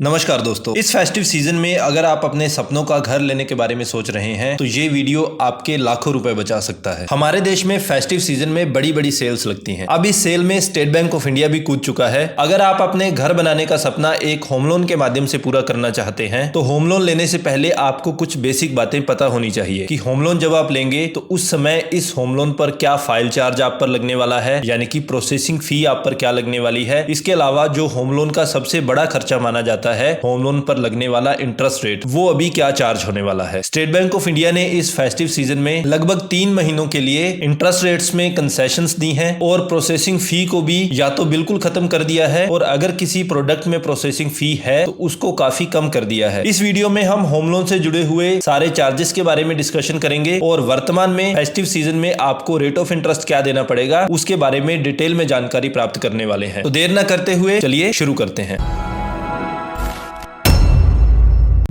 नमस्कार दोस्तों, इस फेस्टिव सीजन में अगर आप अपने सपनों का घर लेने के बारे में सोच रहे हैं तो ये वीडियो आपके लाखों रुपए बचा सकता है। हमारे देश में फेस्टिव सीजन में बड़ी बड़ी सेल्स लगती हैं। अब इस सेल में स्टेट बैंक ऑफ इंडिया भी कूद चुका है। अगर आप अपने घर बनाने का सपना एक होम लोन के माध्यम से पूरा करना चाहते हैं तो होम लोन लेने से पहले आपको कुछ बेसिक बातें पता होनी चाहिए कि होम लोन जब आप लेंगे तो उस समय इस होम लोन पर क्या फाइल चार्ज आप पर लगने वाला है, यानी कि प्रोसेसिंग फी आप पर क्या लगने वाली है। इसके अलावा जो होम लोन का सबसे बड़ा खर्चा माना जाता है, होम लोन पर लगने वाला इंटरेस्ट रेट, वो अभी क्या चार्ज होने वाला है। स्टेट बैंक ऑफ इंडिया ने इस फेस्टिव सीजन में लगभग 3 महीनों के लिए इंटरेस्ट रेट्स में कंसेशंस दी हैं और प्रोसेसिंग फी को भी या तो बिल्कुल खत्म कर दिया है और अगर किसी प्रोडक्ट में प्रोसेसिंग फी है तो उसको काफी कम कर दिया है। इस वीडियो में हम होम लोन से जुड़े हुए सारे चार्जेस के बारे में डिस्कशन करेंगे और वर्तमान में फेस्टिव सीजन में आपको रेट ऑफ इंटरेस्ट क्या देना पड़ेगा उसके बारे में डिटेल में जानकारी प्राप्त करने वाले हैं। तो देर न करते हुए चलिए शुरू करते हैं।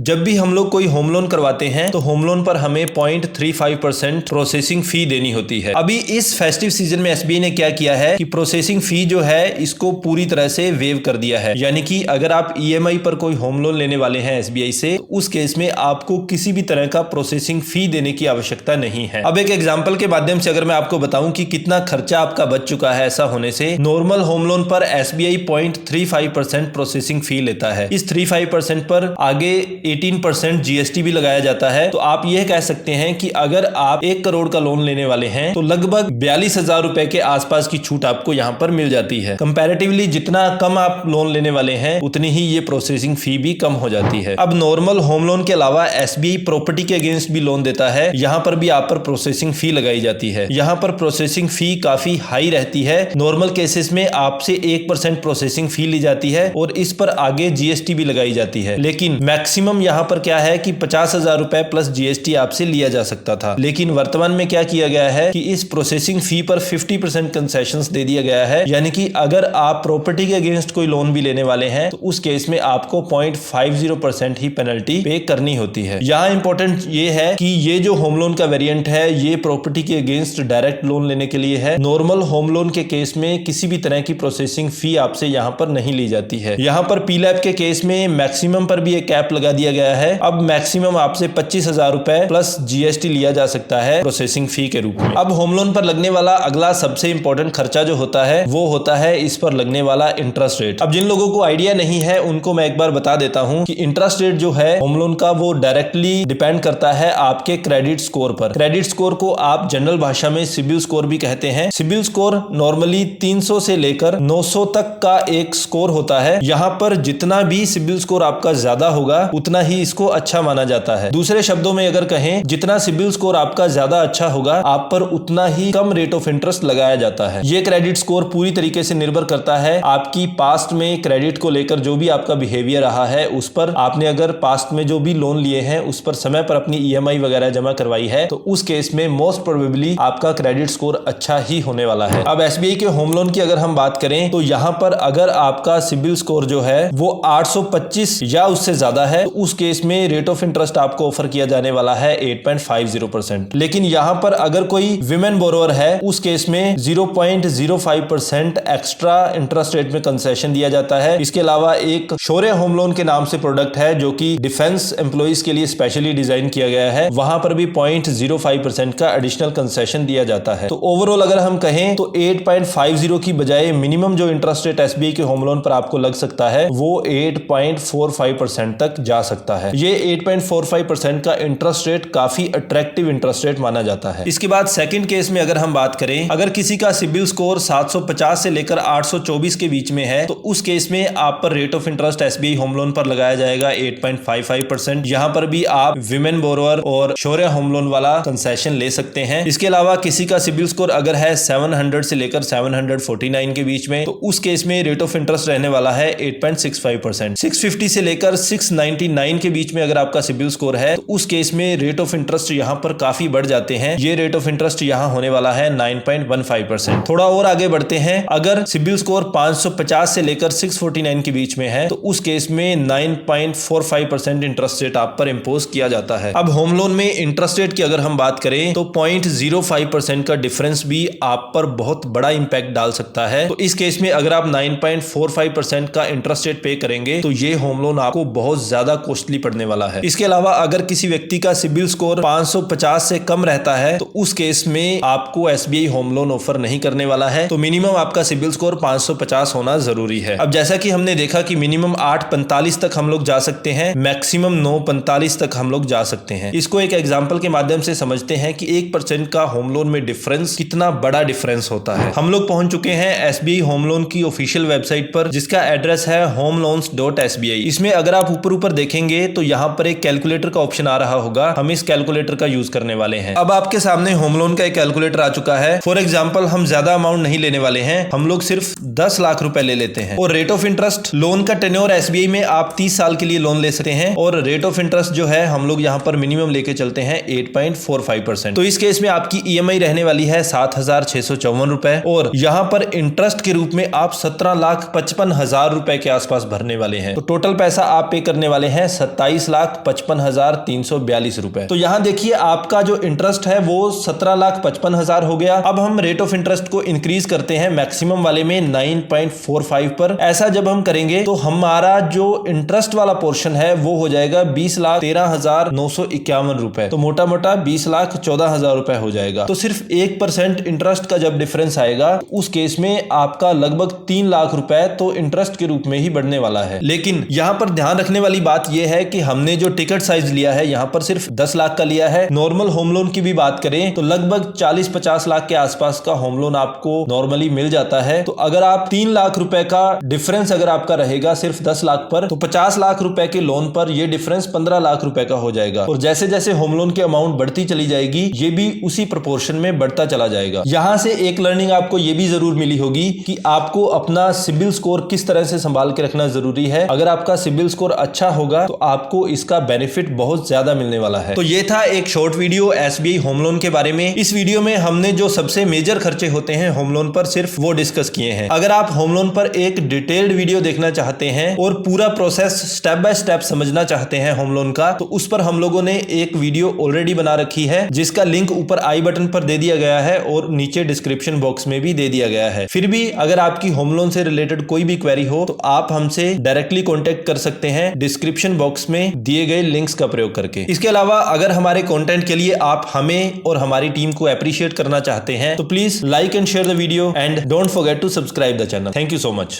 जब भी हम लोग कोई होम लोन करवाते हैं तो होम लोन पर हमें 0.35% प्रोसेसिंग फी देनी होती है। अभी इस फेस्टिव सीजन में एसबीआई ने क्या किया है कि प्रोसेसिंग फी जो है इसको पूरी तरह से वेव कर दिया है, यानी कि अगर आप ईएमआई पर कोई होम लोन लेने वाले हैं एसबीआई से तो उस केस में आपको किसी भी तरह का प्रोसेसिंग फी देने की आवश्यकता नहीं है। अब एक एग्जाम्पल के माध्यम से अगर मैं आपको बताऊं कि कितना खर्चा आपका बच चुका है ऐसा होने से, नॉर्मल होम लोन पर एसबीआई 0.35% प्रोसेसिंग फी लेता है। इस 35% पर आगे 18% जीएसटी भी लगाया जाता है। तो आप यह कह सकते हैं कि अगर आप 1 करोड़ का लोन लेने वाले हैं तो लगभग 42,000 रुपए के आसपास की छूट आपको यहां पर मिल जाती है। कंपैरेटिवली जितना कम आप लोन लेने वाले हैं उतनी ही ये प्रोसेसिंग फी भी कम हो जाती है। अब नॉर्मल होम लोन के अलावा एसबीआई प्रॉपर्टी के अगेंस्ट भी लोन देता है, यहां पर भी आप पर प्रोसेसिंग फी लगाई जाती है। यहां पर प्रोसेसिंग फी काफी हाई रहती है। नॉर्मल केसेस में आपसे 1% प्रोसेसिंग फी ली जाती है और इस पर आगे जीएसटी भी लगाई जाती है। लेकिन मैक्सिमम यहाँ पर क्या है कि 50,000 रुपए प्लस जीएसटी आपसे लिया जा सकता था। लेकिन वर्तमान में क्या किया गया है कि इस प्रोसेसिंग फी पर 50% कंसेशंस दे दिया गया है, यानी कि अगर आप प्रॉपर्टी के अगेंस्ट कोई लोन भी लेने वाले हैं तो उस केस में आपको 0.50% ही पेनल्टी पे करनी होती है। यहाँ इंपॉर्टेंट ये है कि ये जो होम लोन का वेरिएंट है ये प्रॉपर्टी के अगेंस्ट डायरेक्ट लोन लेने के लिए है। नॉर्मल होम लोन के केस में किसी भी तरह की प्रोसेसिंग फी आपसे यहाँ पर नहीं ली जाती है। यहाँ पर पीलैप के केस में मैक्सिमम पर भी एक कैप लगा दिया गया है। अब मैक्सिमम आपसे 25,000 रुपए प्लस जीएसटी लिया जा सकता है प्रोसेसिंग फी के रूप में। अब होम लोन पर लगने वाला अगला सबसे इंपॉर्टेंट खर्चा जो होता है वो होता है इस पर लगने वाला इंटरेस्ट रेट। अब जिन लोगों को आइडिया नहीं है उनको मैं एक बार बता देता हूं कि इंटरेस्ट रेट जो है होम लोन का वो डायरेक्टली डिपेंड करता है आपके क्रेडिट स्कोर पर। क्रेडिट स्कोर को आप जनरल भाषा में सिबिल स्कोर भी कहते हैं। सिबिल स्कोर नॉर्मली 300 से लेकर 900 तक का एक स्कोर होता है। यहाँ पर जितना भी सिबिल स्कोर आपका ज्यादा होगा उतना ही इसको अच्छा माना जाता है। दूसरे शब्दों में अगर कहें, जितना सिबिल स्कोर आपका ज्यादा अच्छा होगा आप पर उतना ही कम रेट ऑफ इंटरेस्ट लगाया जाता है। ये क्रेडिट स्कोर पूरी तरीके से निर्भर करता है आपकी पास्ट में क्रेडिट को लेकर जो भी आपका बिहेवियर रहा है उस पर। आपने अगर पास्ट में जो भी लोन लिए हैं उस पर समय पर अपनी ईएमआई वगैरह जमा करवाई है तो उस केस में मोस्ट प्रोबेबली आपका क्रेडिट स्कोर अच्छा ही होने वाला है। अब एसबीआई के होम लोन की अगर हम बात करें तो यहाँ पर अगर आपका सिबिल स्कोर जो है वो 825 या उससे ज्यादा है तो उस केस में रेट ऑफ इंटरेस्ट आपको ऑफर किया जाने वाला है 8.50%। लेकिन यहां पर अगर कोई विमेन बोरोवर है उस केस में 0.05% एक्स्ट्रा इंटरेस्ट रेट में कंसेशन दिया जाता है। इसके अलावा एक शौर्य होम लोन के नाम से प्रोडक्ट है जो कि डिफेंस एम्प्लॉइज के लिए स्पेशली डिजाइन किया गया है, वहां पर भी 0.05% का एडिशनल कंसेशन दिया जाता है। तो ओवरऑल अगर हम कहें तो 8.50 की बजाय मिनिमम जो इंटरेस्ट रेट एसबीआई के होम लोन पर आपको लग सकता है वो 8.45% तक जा सकता है। ये 8.45% का इंटरेस्ट रेट काफी अट्रैक्टिव इंटरेस्ट रेट माना जाता है। इसके बाद सेकंड केस में अगर हम बात करें, अगर किसी का सिबिल स्कोर 750 से लेकर 824 के बीच में है तो उस केस में आप पर rate of interest SBI home loan पर लगाया जाएगा 8.55%। यहां पर भी आप विमेन बोरोवर और शौर्य होम लोन वाला कंसेशन ले सकते हैं। इसके अलावा किसी का सिबिल स्कोर अगर है 700 से लेकर 749 के बीच में तो उस केस में रेट ऑफ इंटरेस्ट रहने वाला है 8.65%। 650 से लेकर 699 649 के बीच में अगर आपका सिबिल स्कोर है तो उस केस में रेट ऑफ इंटरेस्ट यहाँ पर काफी बढ़ जाते हैं। ये रेट ऑफ इंटरेस्ट यहाँ होने वाला है 9.15%। थोड़ा और आगे बढ़ते हैं, अगर सिबिल स्कोर 550 से लेकर 649 के बीच में है तो उस केस में 9.45% इंटरेस्ट रेट आप पर इंपोज किया जाता है। अब होम लोन में इंटरेस्ट रेट की अगर हम बात करें तो 0.05% का डिफरेंस भी आप पर बहुत बड़ा इंपैक्ट डाल सकता है। तो इस केस में अगर आप 9.45% का इंटरेस्ट रेट पे करेंगे तो ये होम लोन आपको बहुत ज्यादा कॉस्टली पड़ने वाला है। इसके अलावा अगर किसी व्यक्ति का सिबिल स्कोर 550 से कम रहता है तो उस केस में आपको एसबीआई होम लोन ऑफर नहीं करने वाला है। तो मिनिमम आपका सिबिल स्कोर 550 होना जरूरी है। अब जैसा कि हमने देखा कि मिनिमम 845 तक हम लोग जा सकते हैं, मैक्सिमम 945 तक हम लोग जा सकते हैं। इसको एक एग्जांपल के माध्यम से समझते हैं कि 1% का होम लोन में डिफरेंस कितना बड़ा डिफरेंस होता है। हम लोग पहुंच चुके हैं एसबीआई होम लोन की ऑफिशियल वेबसाइट पर, जिसका एड्रेस है homeloans.sbi। इसमें अगर आप ऊपर देखेंगे तो यहाँ पर एक कैलकुलेटर का ऑप्शन आ रहा होगा। हम इस कैलकुलेटर का यूज करने वाले हैं। अब आपके सामने होम लोन का एक कैलकुलेटर आ चुका है। फॉर एग्जाम्पल हम ज्यादा अमाउंट नहीं लेने वाले हैं, हम लोग सिर्फ 10 लाख रुपए ले लेते हैं। और रेट ऑफ इंटरेस्ट, लोन का टेन्योर एसबीआई में आप 30 साल के लिए लोन ले सकते हैं और रेट ऑफ इंटरेस्ट जो है हम लोग यहाँ पर मिनिमम लेके चलते हैं 8.45%। तो इस केस में आपकी ईएमआई रहने वाली है 7,654 रुपए और यहाँ पर इंटरेस्ट के रूप में आप 17,55,000 रुपए के आसपास भरने वाले हैं। तो टोटल पैसा आप पे करने वाले हैं 27,55,342 रुपए। तो यहाँ देखिए आपका जो इंटरेस्ट है वो 17,55,000 हो गया। अब हम रेट ऑफ इंटरेस्ट को इंक्रीज करते हैं मैक्सिमम वाले में 9.45 पर। ऐसा जब हम करेंगे तो हमारा जो इंटरेस्ट वाला पोर्शन है वो हो जाएगा 20,13,951 रुपए। तो मोटा मोटा 20,14,000 रुपए हो जाएगा। तो सिर्फ 1% इंटरेस्ट का जब डिफरेंस आएगा तो उस केस में आपका लगभग 3 लाख रुपए तो इंटरेस्ट के रूप में ही बढ़ने वाला है। लेकिन यहाँ पर ध्यान रखने वाली बात यह है कि हमने जो टिकट साइज लिया है यहाँ पर सिर्फ 10 लाख का लिया है। नॉर्मल होम लोन की भी बात करें तो लगभग 40-50 लाख के आसपास का होम लोन आपको नॉर्मली मिल जाता है। तो अगर आप 3 लाख रुपए का डिफरेंस अगर आपका रहेगा सिर्फ 10 लाख पर, तो 50 लाख रुपए के लोन पर यह डिफरेंस 15 लाख रुपए का हो जाएगा। और जैसे जैसे होम लोन की अमाउंट बढ़ती चली जाएगी ये भी उसी प्रोपोर्शन में बढ़ता चला जाएगा। यहां से एक लर्निंग आपको ये भी जरूर मिली होगी कि आपको अपना सिबिल स्कोर किस तरह से संभाल के रखना जरूरी है। अगर आपका सिबिल स्कोर अच्छा होगा तो आपको इसका बेनिफिट बहुत ज्यादा मिलने वाला है। तो ये था एक short video SBI home loan के बारे में। इस वीडियो में हमने जो सबसे मेजर खर्चे होते हैं होम लोन पर सिर्फ वो डिस्कस किए हैं। अगर आप होम लोन पर एक डिटेल्ड वीडियो देखना चाहते हैं और पूरा प्रोसेस स्टेप बाय स्टेप समझना चाहते हैं होम लोन का, तो उस पर हम लोगों ने एक वीडियो ऑलरेडी बना रखी है जिसका लिंक ऊपर आई बटन पर दे दिया गया है और नीचे डिस्क्रिप्शन बॉक्स में भी दे दिया गया है। फिर भी अगर आपकी होम लोन से रिलेटेड कोई भी क्वेरी हो तो आप हमसे डायरेक्टली कॉन्टेक्ट कर सकते हैं डिस्क्रिप्शन बॉक्स में दिए गए लिंक्स का प्रयोग करके। इसके अलावा अगर हमारे कंटेंट के लिए आप हमें और हमारी टीम को अप्रिशिएट करना चाहते हैं तो please like and share the video and don't forget to subscribe the channel. Thank you so much.